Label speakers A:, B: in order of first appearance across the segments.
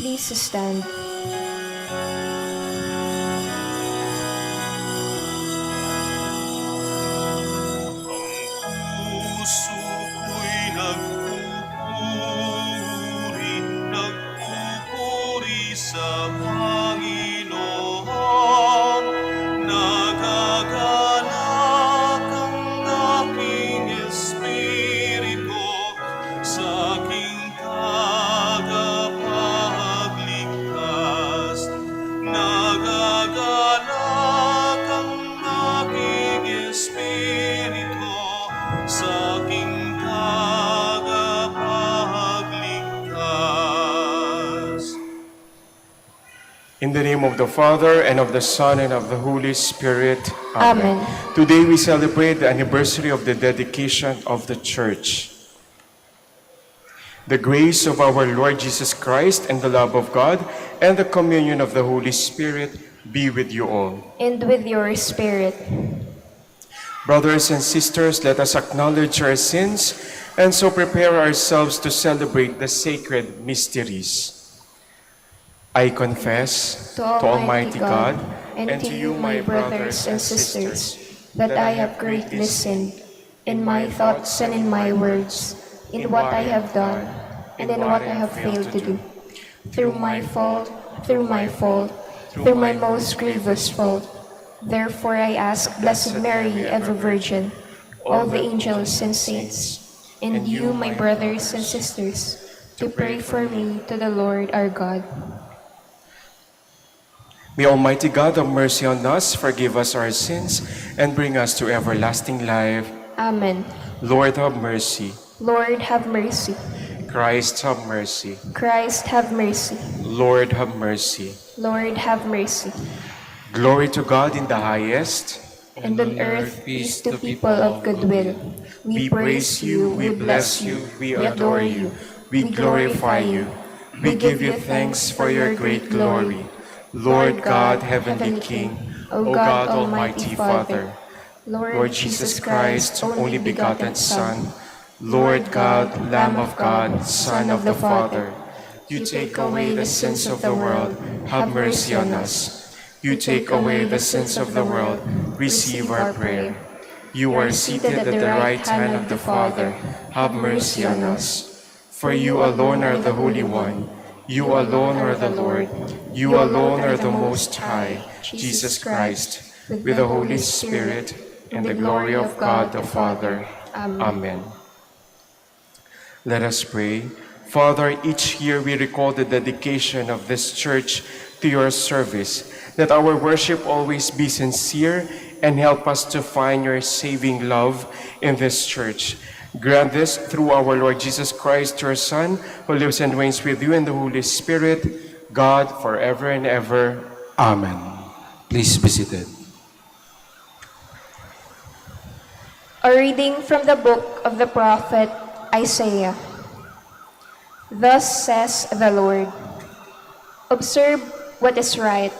A: Please stand.
B: Puso ko'y nagpupuri sa Panginoon. Nagagalak ang aking espiritu sa aking tagapagligtas. Nagagalak ang aking espiritu sa aking tagapagligtas.
C: In the name of the Father, and of the Son, and of the Holy Spirit.
A: Amen.
C: Today we celebrate the anniversary of the dedication of the Church. The grace of our Lord Jesus Christ, and the love of God, and the communion of the Holy Spirit be with you all.
A: And with your spirit.
C: Brothers and sisters, let us acknowledge our sins and so prepare ourselves to celebrate the sacred mysteries. I confess
A: To Almighty God, and to you, my brothers and sisters, that I have greatly sinned in my thoughts and in my words, in what I have done and in what I have failed to do. Through my fault, through my most grievous fault. Therefore I ask Blessed Mary, ever Virgin, all the angels and saints, and you, my brothers and sisters, to pray for me to the Lord our God.
C: May Almighty God have mercy on us, forgive us our sins, and bring us to everlasting life.
A: Amen.
C: Lord, have mercy.
A: Lord, have mercy.
C: Christ, have mercy.
A: Christ, have mercy.
C: Lord, have mercy.
A: Lord, have mercy.
C: Glory to God in the highest.
A: And on earth peace to people of good will. We praise you, we bless you, we adore you, we glorify you. We give you thanks for your great glory. Lord God, Heavenly King, O God, Almighty Father, Lord Jesus Christ, only begotten Son, Lord God, Lamb of God, Son of the Father, you take away the sins of the world, have mercy on us. You take away the sins of the world, receive our prayer. You are seated at the right hand of the Father, have mercy on us. For you alone are the Holy One, you alone are the Lord, you alone are the Most High, Jesus Christ, with the Holy Spirit, and the glory of God the Father.
C: Amen. Let us pray. Father, each year we recall the dedication of this church to your service, that our worship always be sincere and help us to find your saving love in this church. Grant this through our Lord Jesus Christ, your Son, who lives and reigns with you in the Holy Spirit, God, forever and ever.
D: Amen. Please be seated.
A: A reading from the book of the prophet Isaiah. Thus says the Lord, observe what is right,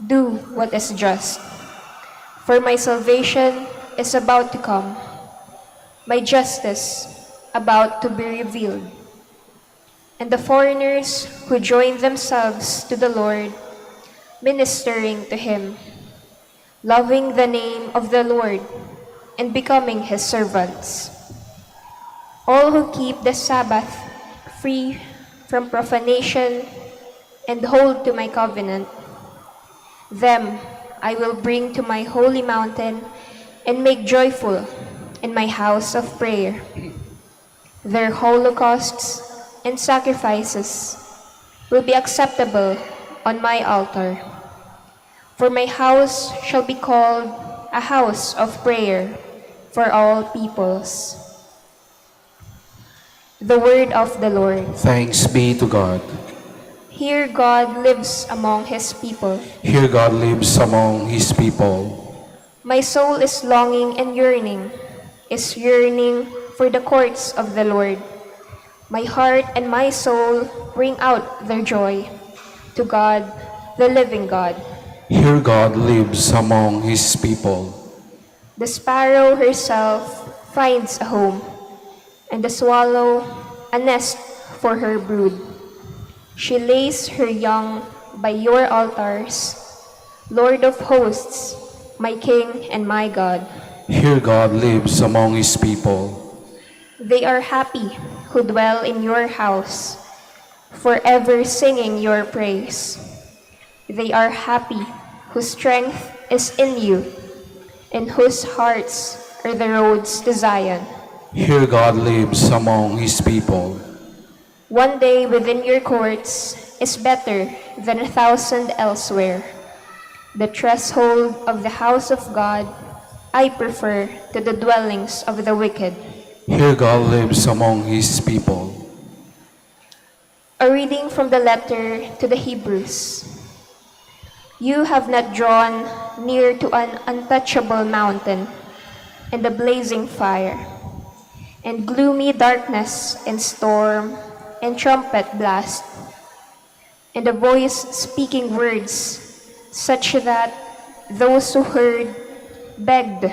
A: do what is just, for my salvation is about to come, my justice about to be revealed. And the foreigners who join themselves to the Lord, ministering to him, loving the name of the Lord, and becoming his servants. All who keep the Sabbath free from profanation and hold to my covenant, them I will bring to my holy mountain and make joyful in my house of prayer. Their holocausts and sacrifices will be acceptable on my altar. For my house shall be called a house of prayer for all peoples. The word of the Lord.
D: Thanks be to God.
A: Here God lives among his people.
D: Here God lives among his people.
A: My soul is longing and yearning, is yearning for the courts of the Lord. My heart and my soul bring out their joy to God, the living God.
D: Here God lives among his people.
A: The sparrow herself finds a home, and the swallow a nest for her brood. She lays her young by your altars, Lord of hosts, my King and my God.
D: Here God lives among his people.
A: They are happy who dwell in your house, forever singing your praise. They are happy whose strength is in you, and whose hearts are the roads to Zion.
D: Here God lives among his people.
A: One day within your courts is better than 1,000 elsewhere. The threshold of the house of God I prefer to the dwellings of the wicked.
D: Here God lives among his people.
A: A reading from the letter to the Hebrews. You have not drawn near to an untouchable mountain and the blazing fire, and gloomy darkness and storm and trumpet blast, and a voice speaking words such that those who heard begged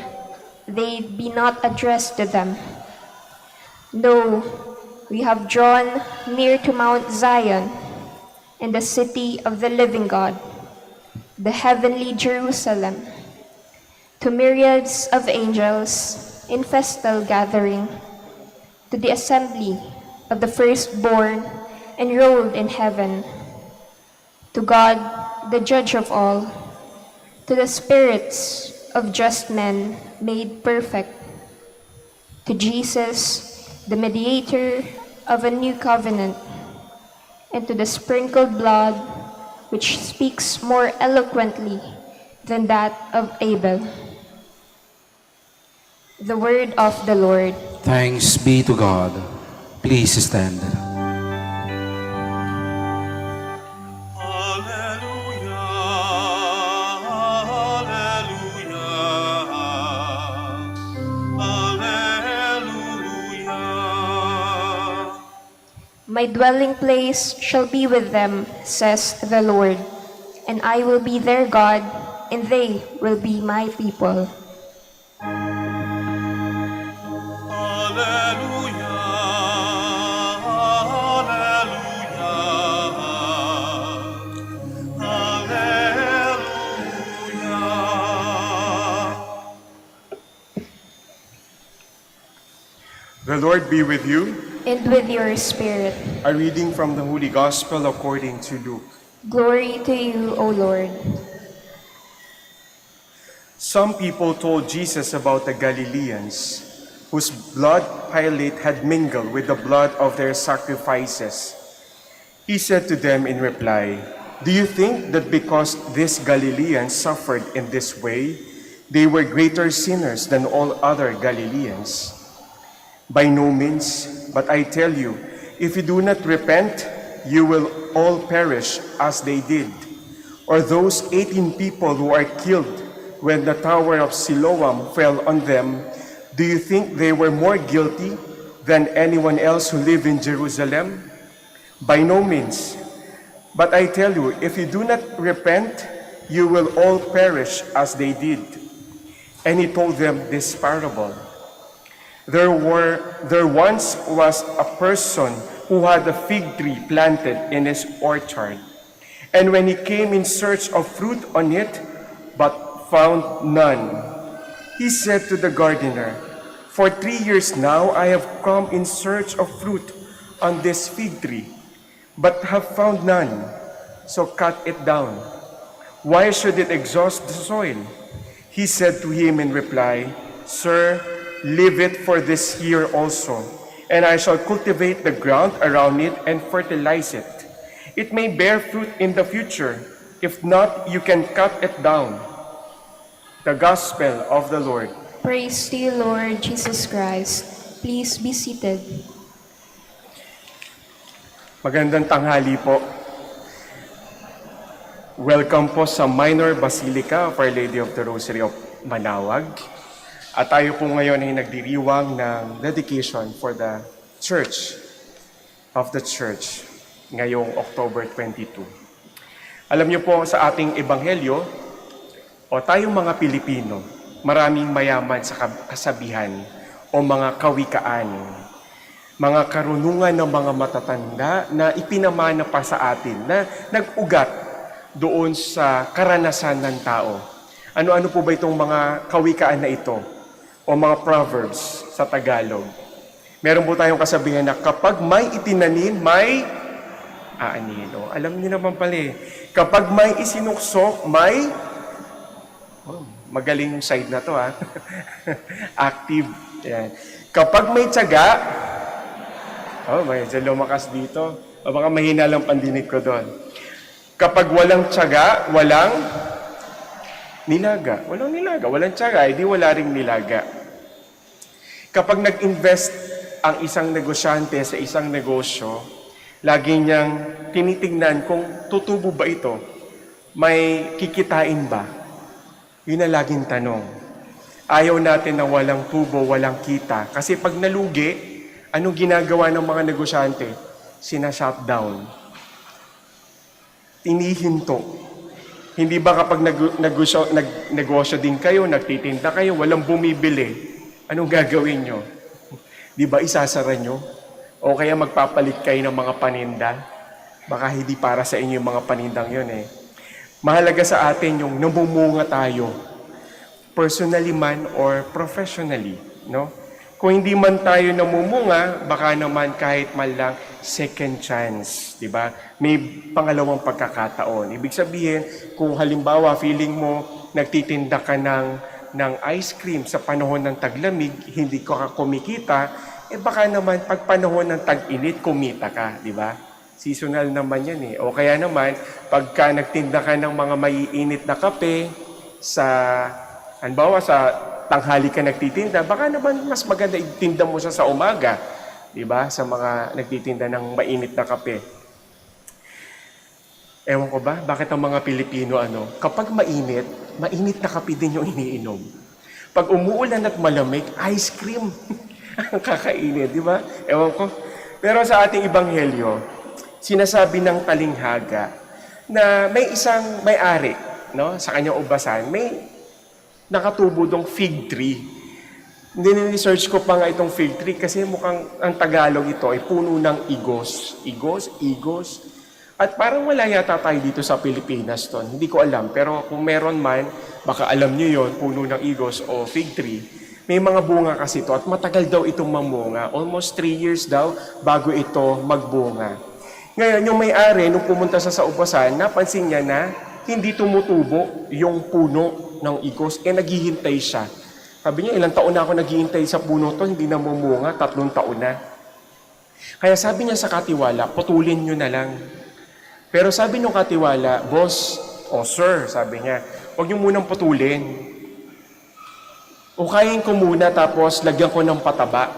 A: they be not addressed to them. No, we have drawn near to Mount Zion and the city of the living God, the heavenly Jerusalem, to myriads of angels in festal gathering, to the assembly of the firstborn enrolled in heaven, to God, the judge of all, to the spirits of just men made perfect, to Jesus, the mediator of a new covenant, and to the sprinkled blood which speaks more eloquently than that of Abel. The word of the Lord.
D: Thanks be to God. Please stand.
B: Alleluia, alleluia, alleluia.
A: My dwelling place shall be with them, says the Lord, and I will be their God, and they will be my people.
B: Alleluia, alleluia, alleluia.
C: The Lord be with you.
A: And with your spirit.
C: A reading from the Holy Gospel according to Luke.
A: Glory to you, O Lord.
C: Some people told Jesus about the Galileans, whose blood Pilate had mingled with the blood of their sacrifices. He said to them in reply, "Do you think that because these Galileans suffered in this way, they were greater sinners than all other Galileans? By no means, but I tell you, if you do not repent, you will all perish as they did. Or those 18 people who are killed when the tower of Siloam fell on them, do you think they were more guilty than anyone else who lived in Jerusalem? By no means. But I tell you, if you do not repent, you will all perish as they did." And he told them this parable. There once was a person who had a fig tree planted in his orchard. And when he came in search of fruit on it, but found none, he said to the gardener, "For 3 years now I have come in search of fruit on this fig tree, but have found none. So cut it down. Why should it exhaust the soil?" He said to him in reply, "Sir, leave it for this year also, and I shall cultivate the ground around it and fertilize it. It may bear fruit in the future. If not, you can cut it down." The Gospel of the Lord.
A: Praise to you, Lord Jesus Christ. Please be seated.
C: Magandang tanghali po. Welcome po sa Minor Basilica of Our Lady of the Rosary of Manaoag. At tayo po ngayon ay nagdiriwang ng dedication for the Church of the Church ngayong October 22. Alam niyo po sa ating ebanghelyo, o tayong mga Pilipino, maraming mayaman sa kasabihan o mga kawikaan. mga karunungan ng mga matatanda na ipinamana pa sa atin, na nag-ugat doon sa karanasan ng tao. Ano-ano po ba itong mga kawikaan na ito? O mga proverbs sa Tagalog? Meron po tayong kasabihan na kapag may itinanim, may aanin. O, alam niyo naman pala eh. Kapag may isinuksok, may... Oh, magaling yung side na to ha. Active. Yan. Kapag may tiyaga, may lumakas dito. O baka mahina lang pandinig ko doon. Kapag walang tiyaga, walang nilaga. Walang nilaga. Walang tiyaga, edi wala ring nilaga. Kapag nag-invest ang isang negosyante sa isang negosyo, lagi niyang tinitingnan kung tutubo ba ito. May kikitain ba? Yun ang laging tanong. Ayaw natin na walang tubo, walang kita. Kasi pag nalugi, anong ginagawa ng mga negosyante? Sina-shutdown. Inihinto. Hindi ba kapag nagnegosyo din kayo, nagtitinda kayo, walang bumibili, anong gagawin nyo? Di ba isasara nyo? O kaya magpapalit kayo ng mga paninda? Baka hindi para sa inyo yung mga panindang yun eh. Mahalaga sa atin yung namumunga tayo, personally man or professionally, no? Kung hindi man tayo namumunga, baka naman kahit man lang second chance, di ba? May pangalawang pagkakataon. Ibig sabihin, kung halimbawa feeling mo nagtitinda ka ng ice cream sa panahon ng taglamig, hindi ka kumikita, baka naman pag panahon ng tag-init, kumita ka, di ba? Seasonal naman yan eh. O kaya naman, pagka nagtinda ka ng mga maiinit na kape, halimbawa sa tanghali ka nagtitinda, baka naman mas maganda itinda mo siya sa umaga, di ba? Sa mga nagtitinda ng mainit na kape. Ewan ko ba, bakit ang mga Pilipino, kapag mainit na kape din yung iniinom. Pag umuulan at malamig, ice cream. Ang kakainit, di ba? Ewan ko. Pero sa ating ebanghelyo, sinasabi ng talinghaga na may isang may-ari, no, sa kanyang ubasan, may nakatubo dong fig tree. Nini-research ko pa nga itong fig tree kasi mukhang ang Tagalog ito ay puno ng igos. Igos. At parang wala yata tayo dito sa Pilipinas to. Hindi ko alam. Pero kung meron man, baka alam nyo yon, puno ng igos o fig tree. May mga bunga kasi ito at matagal daw itong mamunga. Almost 3 years daw bago ito magbunga. Ngayon, yung may-ari, nung pumunta sa ubasan, napansin niya na hindi tumutubo yung puno ng igos. Naghihintay siya. Sabi niya, ilang taon na ako naghihintay sa puno to, hindi na mamunga, 3 taon na. Kaya sabi niya sa katiwala, putulin nyo na lang. Pero sabi nung katiwala, boss, sir, sabi niya, huwag niyo munang putulin. Ukayin ko muna tapos lagyan ko ng pataba.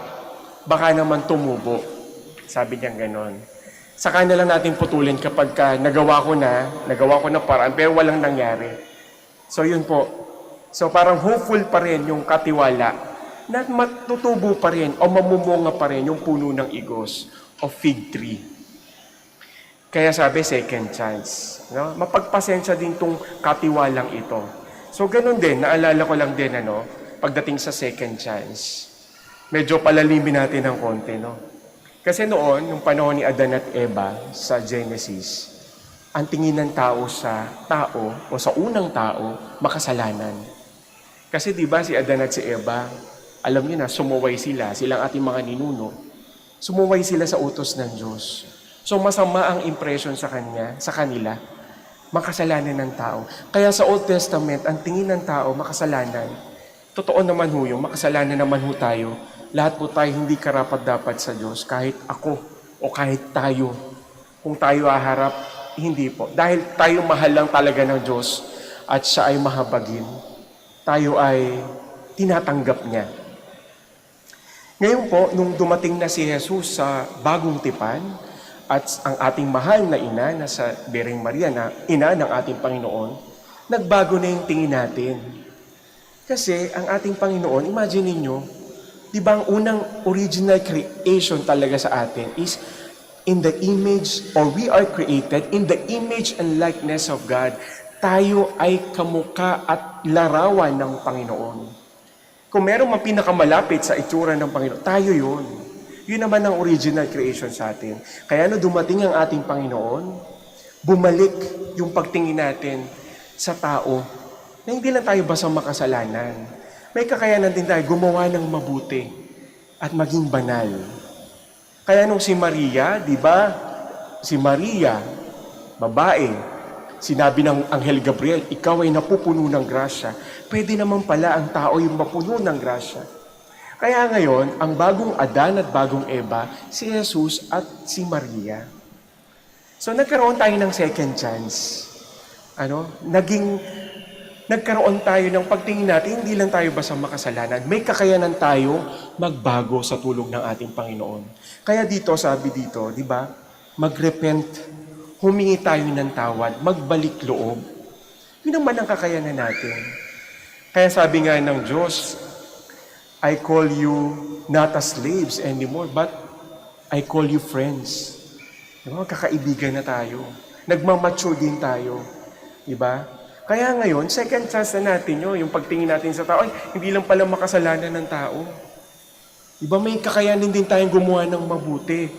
C: Baka naman tumubo. Sabi niya ganon. Saka na lang natin putulin kapag nagawa ko na paraan, pero walang nangyari. So yun po. So parang hopeful pa rin yung katiwala na matutubo pa rin o mamumunga pa rin yung puno ng igos o fig tree. Kaya sabi, second chance. No? Mapagpasensya din tong katiwalang ito. So ganun din, naalala ko lang din, pagdating sa second chance. Medyo palalimin natin ng konti, no? Kasi noon, yung panahon ni Adan at Eva sa Genesis, ang tingin ng tao sa tao o sa unang tao, makasalanan. Kasi di ba si Adan at si Eva, alam niyo na, sumuway sila, silang ating mga ninuno. Sumuway sila sa utos ng Diyos. So masama ang impression sa kanila, makasalanan ng tao. Kaya sa Old Testament, ang tingin ng tao, makasalanan. Totoo naman ho yung makasalanan naman ho tayo. Lahat po tayo hindi karapat-dapat sa Diyos, kahit ako o kahit tayo. Kung tayo haharap, hindi po. Dahil tayo mahal lang talaga ng Diyos at siya ay mahabagin, tayo ay tinatanggap niya. Ngayon po, nung dumating na si Jesus sa bagong tipan, at ang ating mahal na ina na sa Birheng Maria na ina ng ating Panginoon, nagbago na yung tingin natin. Kasi ang ating Panginoon, imagine niyo, di ba ang unang original creation talaga sa atin is in the image, or we are created in the image and likeness of God. Tayo ay kamukha at larawan ng Panginoon. Kung meron mang pinakamalapit sa itsura ng Panginoon, tayo yun. Yun naman ang original creation sa atin. Kaya dumating ang ating Panginoon, bumalik yung pagtingin natin sa tao na hindi lang tayo basta makasalanan. May kakayanan din tayo gumawa ng mabuti at maging banal. Kaya si Maria, di ba? Si Maria, babae, sinabi ng Anghel Gabriel, ikaw ay napupuno ng grasya. Pwede naman pala ang tao yung mapuno ng grasya. Kaya ngayon, ang bagong Adan at bagong Eva, si Jesus at si Maria. So nagkaroon tayo ng second chance. Nagkaroon tayo ng pagtingin natin, hindi lang tayo basta makasalanan. May kakayanan tayo magbago sa tulong ng ating Panginoon. Kaya dito, sabi dito, di ba? Magrepent, humingi tayo ng tawad, magbalik loob. Yun naman ang kakayanan natin. Kaya sabi nga ng Diyos, I call you not as slaves anymore, but I call you friends. Diba? Kakaibigan na tayo. Nagmamature din tayo. Diba? Kaya ngayon, second chance na natin yung pagtingin natin sa tao, ay, hindi lang pala makasalanan ng tao. Diba? May kakayanin din tayong gumawa ng mabuti.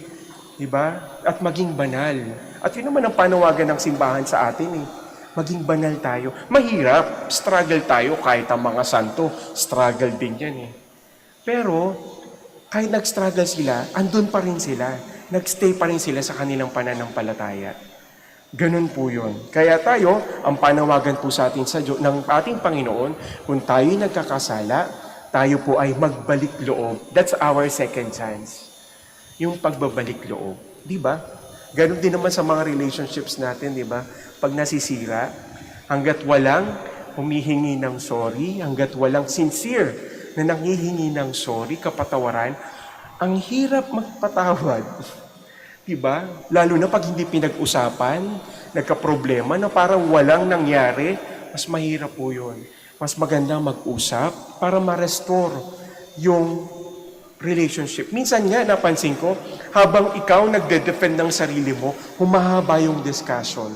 C: Diba? At maging banal. At yun naman ang panawagan ng simbahan sa atin maging banal tayo. Mahirap, struggle tayo kahit ang mga santo, struggle din yan Pero, kahit nag-struggle sila, andun pa rin sila. Nag-stay pa rin sila sa kanilang pananampalataya. Ganun po yun. Kaya tayo, ang panawagan po sa atin ng ating Panginoon, kung tayo nagkakasala, tayo po ay magbalik loob. That's our second chance. Yung pagbabalik loob. Di ba? Ganun din naman sa mga relationships natin, di ba? Pag nasisira, hanggat walang humihingi ng sorry, hanggat walang sincere na nanghihingi ng sorry, kapatawaran, ang hirap magpatawad. Diba? Lalo na pag hindi pinag-usapan, nagka-problema na parang walang nangyari, mas mahirap po yun. Mas maganda mag-usap para ma-restore yung relationship. Minsan nga, napansin ko, habang ikaw nagde-defend ng sarili mo, humahaba yung discussion.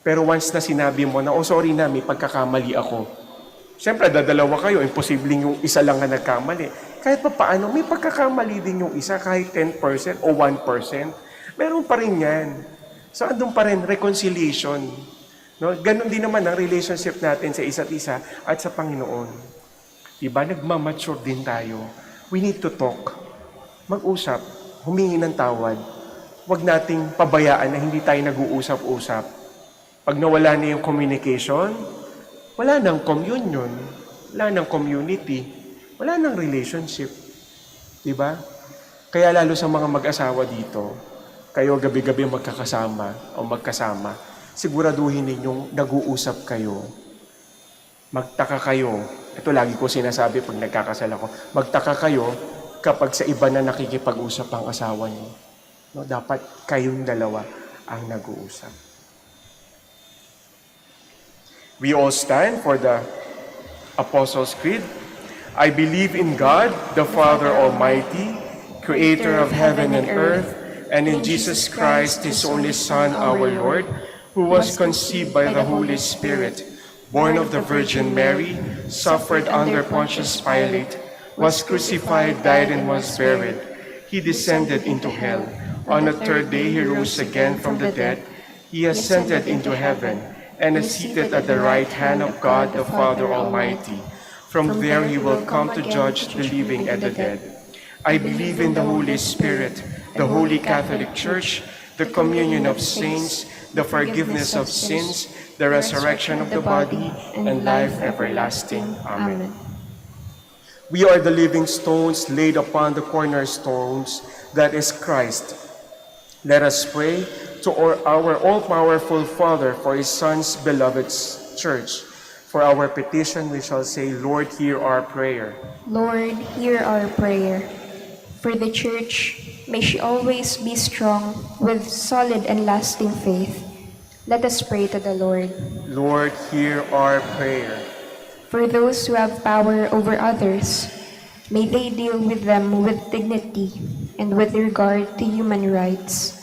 C: Pero once na sinabi mo na, sorry na, may pagkakamali ako. Siyempre, dadalawa kayo, imposibleng yung isa lang na nagkamali. Kahit pa paano, may pagkakamali din yung isa, kahit 10% o 1%. Meron pa rin yan. So, andun pa rin, reconciliation. Ganon din naman ang relationship natin sa isa't isa at sa Panginoon. Diba? Nagmamature din tayo. We need to talk. Mag-usap, humingi ng tawad. Huwag nating pabayaan na hindi tayo nag-uusap-usap. Pag nawala na yung communication, wala nang communion, wala nang community, wala nang relationship. Diba? Kaya lalo sa mga mag-asawa dito, kayo gabi-gabi magkakasama o magkasama, siguraduhin ninyong nag-uusap kayo. Magtaka kayo. Ito lagi ko sinasabi pag nagkakasal ako. Magtaka kayo kapag sa iba na nakikipag-usap ang asawa niyo. Dapat kayong dalawa ang nag-uusap. We all stand for the Apostles' Creed. I believe in God, the Father Almighty, creator of heaven and earth, and in Jesus Christ, His only Son, our Lord, who was conceived by the Holy Spirit, born of the Virgin Mary, suffered under Pontius Pilate, was crucified, died, and was buried. He descended into hell. On the third day, He rose again from the dead. He ascended into heaven, and is seated at the right hand of God the Father Almighty. From there He will come to judge the living and the dead. I believe in the Holy Spirit, the Holy Catholic Church, the communion of saints, the forgiveness of sins, the resurrection of the body, and life everlasting. Amen. We are the living stones laid upon the cornerstones, that is Christ. Let us pray to our all-powerful Father for His Son's beloved Church. For our petition, we shall say, Lord, hear our prayer.
A: Lord, hear our prayer. For the Church, may she always be strong with solid and lasting faith. Let us pray to the Lord.
C: Lord, hear our prayer.
A: For those who have power over others, may they deal with them with dignity and with regard to human rights.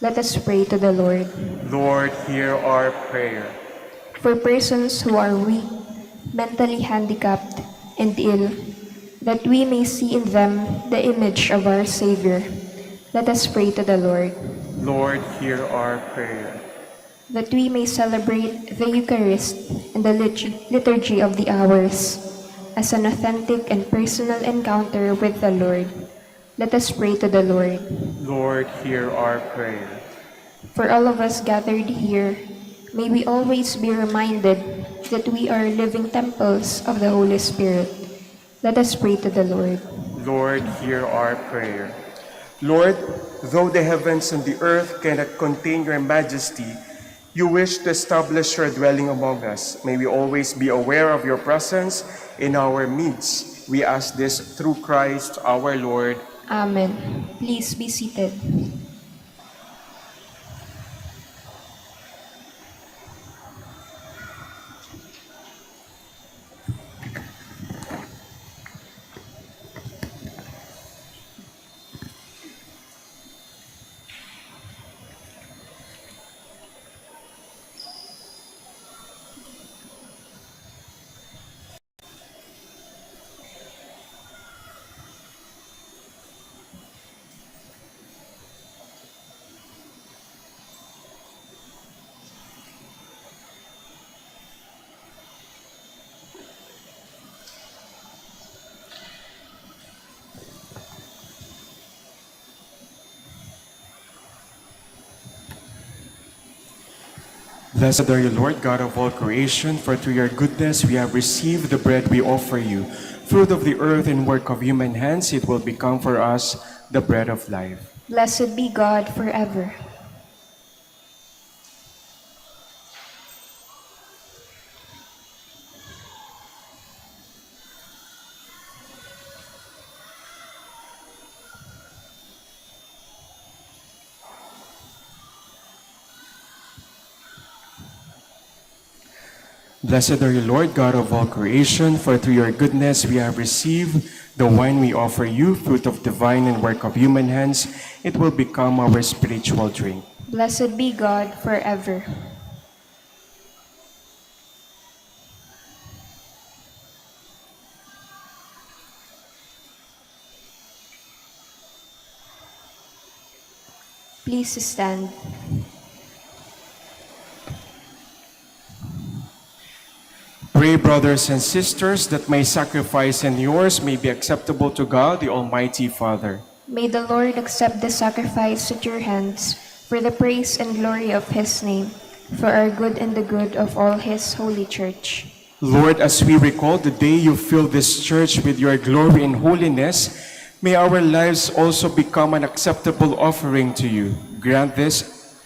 A: Let us pray to the Lord.
C: Lord, hear our prayer.
A: For persons who are weak, mentally handicapped, and ill, that we may see in them the image of our Savior. Let us pray to the Lord.
C: Lord, hear our prayer.
A: That we may celebrate the Eucharist and the Liturgy of the Hours as an authentic and personal encounter with the Lord. Let us pray to the Lord.
C: Lord, hear our prayer.
A: For all of us gathered here, may we always be reminded that we are living temples of the Holy Spirit. Let us pray to the Lord.
C: Lord, hear our prayer. Lord, though the heavens and the earth cannot contain your majesty, you wish to establish your dwelling among us. May we always be aware of your presence in our midst. We ask this through Christ our Lord.
A: Amen. Please be seated.
C: Blessed are you, Lord, God of all creation, for through your goodness we have received the bread we offer you. Fruit of the earth and work of human hands, it will become for us the bread of life.
A: Blessed be God forever.
C: Blessed are you, Lord, God of all creation, for through your goodness we have received the wine we offer you, fruit of divine and work of human hands. It will become our spiritual drink.
A: Blessed be God forever. Please stand.
C: Pray, brothers and sisters, that my sacrifice and yours may be acceptable to God, the Almighty Father.
A: May the Lord accept the sacrifice at your hands for the praise and glory of his name, for our good and the good of all his holy church.
C: Lord, as we recall the day you filled this church with your glory and holiness, may our lives also become an acceptable offering to you. Grant this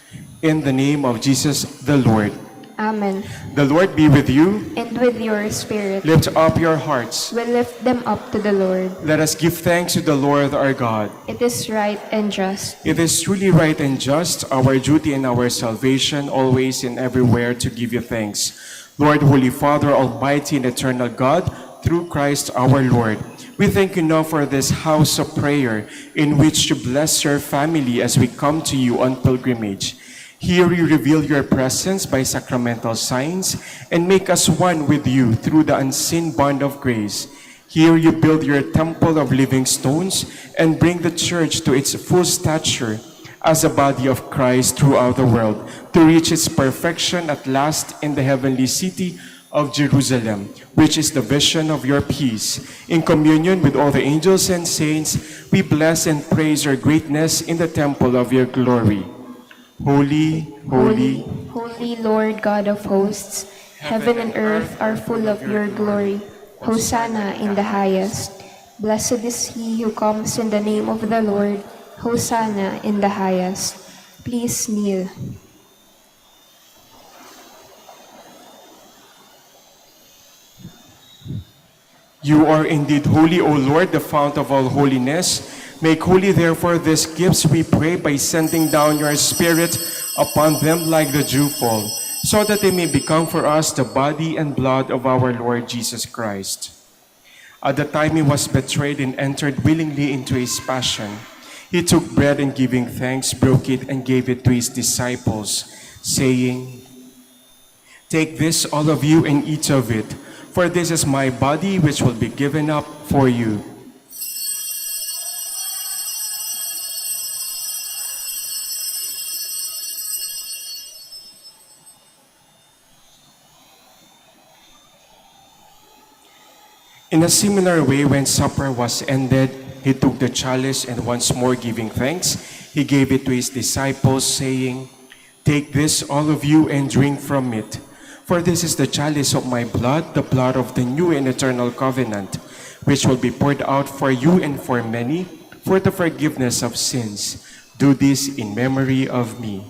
C: in the name of Jesus the Lord.
A: Amen.
C: The Lord be with you.
A: And with your spirit,
C: Lift up your hearts.
A: we lift them up to the Lord.
C: Let us give thanks to the Lord our God.
A: It is right and just.
C: It is truly right and just, our duty and our salvation, always and everywhere to give you thanks. Lord, Holy Father, Almighty and eternal God, through Christ our Lord, we thank you now for this house of prayer in which you bless your family as we come to you on pilgrimage. Here you reveal your presence by sacramental signs and make us one with you through the unseen bond of grace. Here you build your temple of living stones and bring the church to its full stature as a body of Christ throughout the world, to reach its perfection at last in the heavenly city of Jerusalem, which is the vision of your peace. In communion with all the angels and saints, we bless and praise your greatness in the temple of your glory. Holy, holy,
A: Holy Lord God of hosts, heaven and earth are full of your glory. Hosanna in the highest. Blessed is he who comes in the name of the Lord. Hosanna in the highest. Please kneel.
C: You are indeed holy, O Lord, the fount of all holiness. Make holy, therefore, these gifts, we pray, by sending down your Spirit upon them like the dewfall, so that they may become for us the body and blood of our Lord Jesus Christ. At the time he was betrayed and entered willingly into his passion, he took bread and giving thanks, broke it and gave it to his disciples, saying, "Take this, all of you, and eat of it, for this is my body which will be given up for you. In a similar way, when supper was ended, he took the chalice and once more giving thanks, he gave it to his disciples, saying, "Take this, all of you, and drink from it. For this is the chalice of my blood, the blood of the new and eternal covenant, which will be poured out for you and for many for the forgiveness of sins. Do this in memory of me."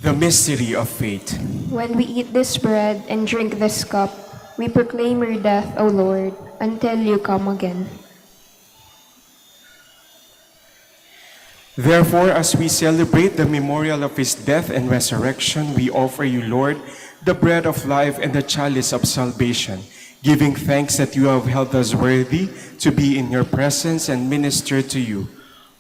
C: The mystery of faith.
A: When we eat this bread and drink this cup, we proclaim your death, O Lord, until you come again.
C: Therefore, as we celebrate the memorial of his death and resurrection, we offer you, Lord, the bread of life and the chalice of salvation, giving thanks that you have held us worthy to be in your presence and minister to you.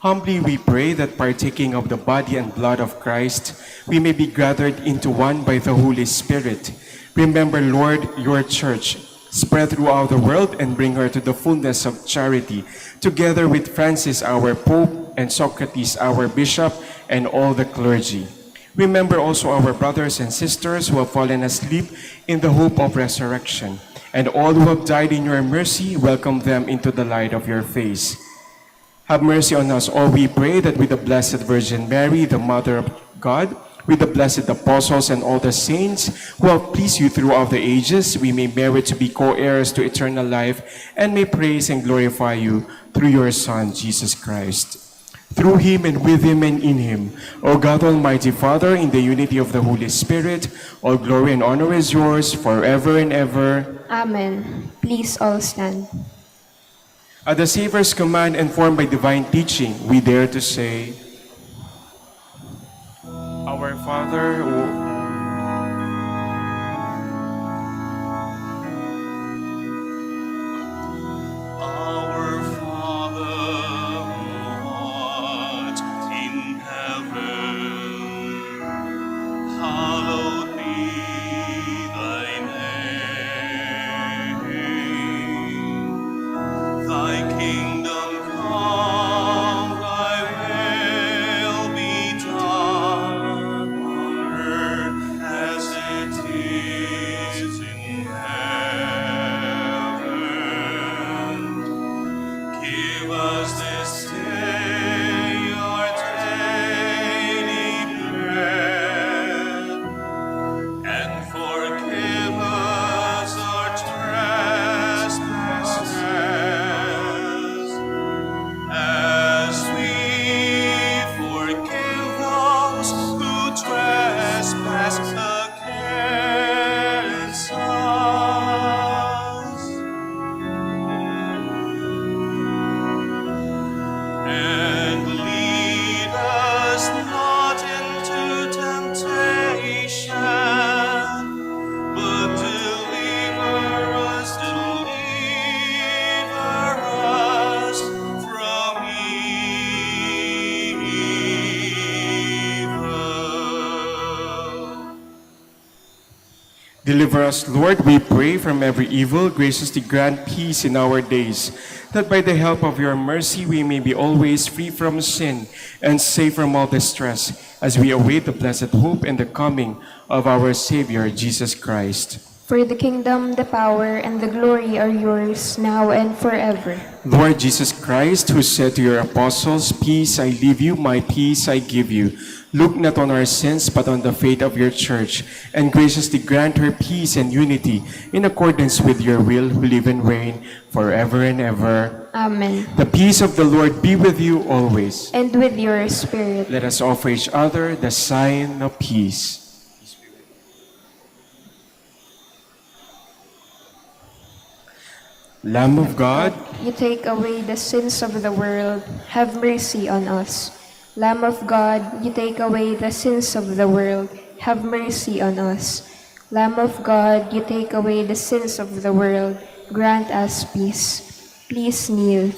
C: Humbly we pray that partaking of the body and blood of Christ, we may be gathered into one by the Holy Spirit. Remember, Lord, your church, spread throughout the world and bring her to the fullness of charity, together with Francis, our Pope, and Socrates, our Bishop, and all the clergy. Remember also our brothers and sisters who have fallen asleep in the hope of resurrection, and all who have died in your mercy, welcome them into the light of your face. Have mercy on us all, we pray, that with the Blessed Virgin Mary, the Mother of God, with the blessed apostles and all the saints who have pleased you throughout the ages, we may merit to be co-heirs to eternal life and may praise and glorify you through your Son, Jesus Christ. Through him and with him and in him, O God Almighty Father, in the unity of the Holy Spirit, all glory and honor is yours forever and ever.
A: Amen. Please all stand.
C: At the Savior's command, informed by divine teaching, we dare to say, Our Father, who
B: Our Father, who art in heaven, hallowed be thy name. Thy kingdom come, thy will be done on earth as it is in heaven. Give us this day our daily bread, and forgive us our trespasses, as we forgive those who trespass against us. And lead us not into temptation, but deliver us from evil.
C: Deliver us, Lord, we pray, from every evil. Graciously grant peace in our days, that by the help of your mercy we may be always free from sin and safe from all distress, as we await the blessed hope and the coming of our Savior, Jesus Christ.
A: For the kingdom, the power, and the glory are yours, now and forever.
C: Lord Jesus Christ, who said to your apostles, "Peace I leave you, my peace I give you," look not on our sins, but on the faith of your church, and graciously grant her peace and unity in accordance with your will, who live and reign forever and ever.
A: Amen.
C: The peace of the Lord be with you always.
A: And with your spirit.
C: Let us offer each other the sign of peace. Lamb of God,
A: You take away the sins of the world, have mercy on us. Lamb of God, you take away the sins of the world, have mercy on us. Lamb of God, you take away the sins of the world, grant us peace. Please kneel.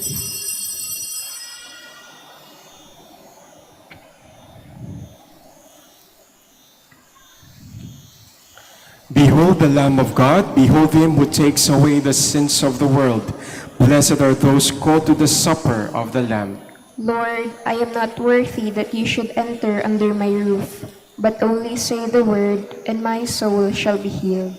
C: behold the Lamb of God, behold him who takes away the sins of the world. Blessed are those called to the supper of the Lamb.
A: Lord, I am not worthy that you should enter under my roof, but only say the word, and my soul shall be healed.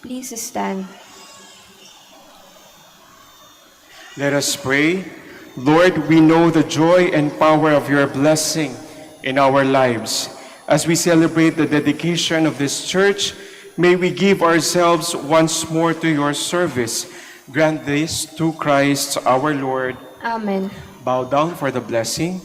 A: Please stand.
C: Let us pray. Lord, we know the joy and power of your blessing in our lives. As we celebrate the dedication of this church, may we give ourselves once more to your service. Grant this through Christ our Lord.
A: Amen.
C: Bow down for the blessing.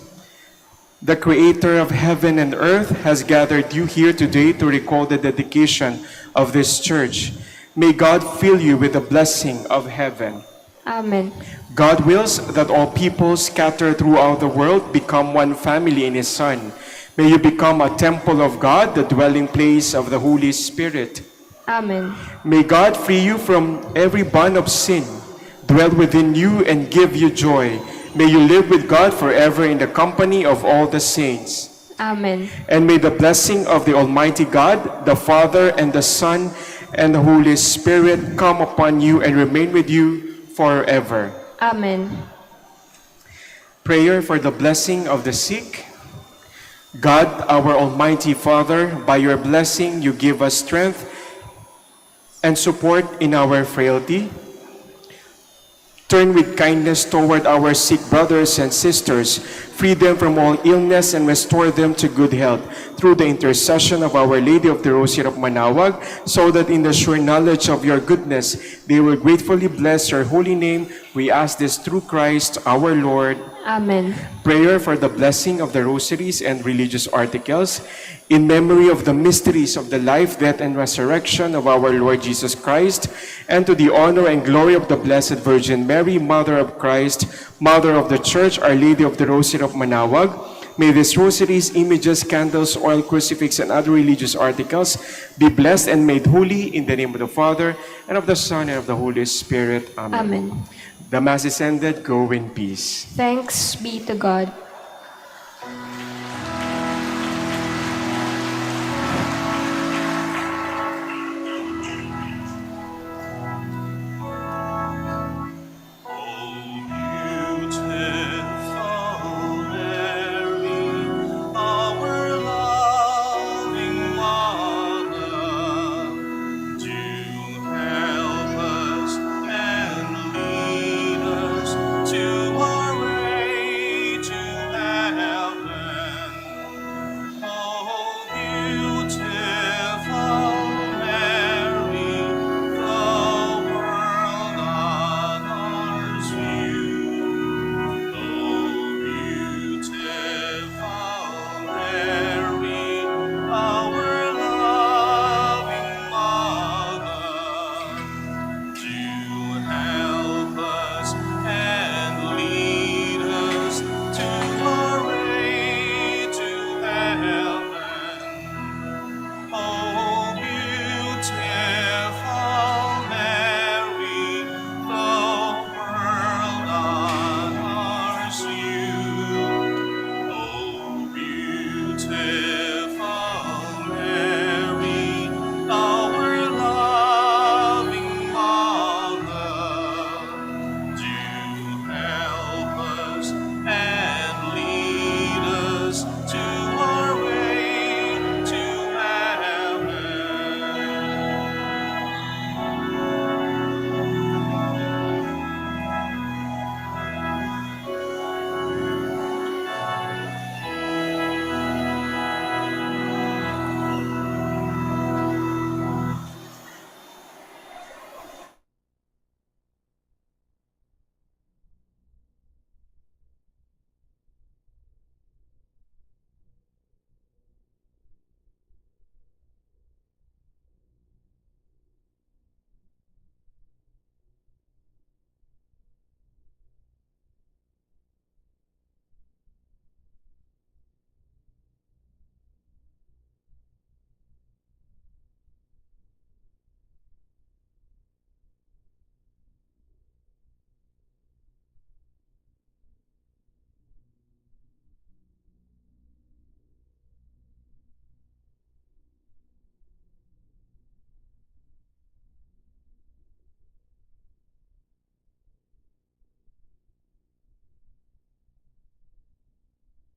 C: The Creator of heaven and earth has gathered you here today to recall the dedication of this church. May God fill you with the blessing of heaven.
A: Amen.
C: God wills that all people scattered throughout the world become one family in His Son. May you become a temple of God, the dwelling place of the Holy Spirit.
A: Amen.
C: May God free you from every bond of sin, dwell within you and give you joy. May you live with God forever in the company of all the saints.
A: Amen.
C: And may the blessing of the Almighty God, the Father and the Son and the Holy Spirit come upon you and remain with you forever.
A: Amen.
C: Prayer for the blessing of the sick. God, our Almighty Father, by your blessing you give us strength and support in our frailty. Turn with kindness toward our sick brothers and sisters, free them from all illness and restore them to good health through the intercession of Our Lady of the Rosary of Manaoag, so that in the sure knowledge of your goodness they will gratefully bless your holy name. We ask this through Christ our Lord.
A: Amen.
C: Prayer for the blessing of the rosaries and religious articles in memory of the mysteries of the life, death, and resurrection of our Lord Jesus Christ, and to the honor and glory of the Blessed Virgin Mary, Mother of Christ, Mother of the Church, Our Lady of the Rosary of Manaoag. May these rosaries, images, candles, oil, crucifix, and other religious articles be blessed and made holy in the name of the Father, and of the Son, and of the Holy Spirit. Amen.
A: Amen.
C: The Mass is ended. Go in peace.
A: Thanks be to God.
B: Beautiful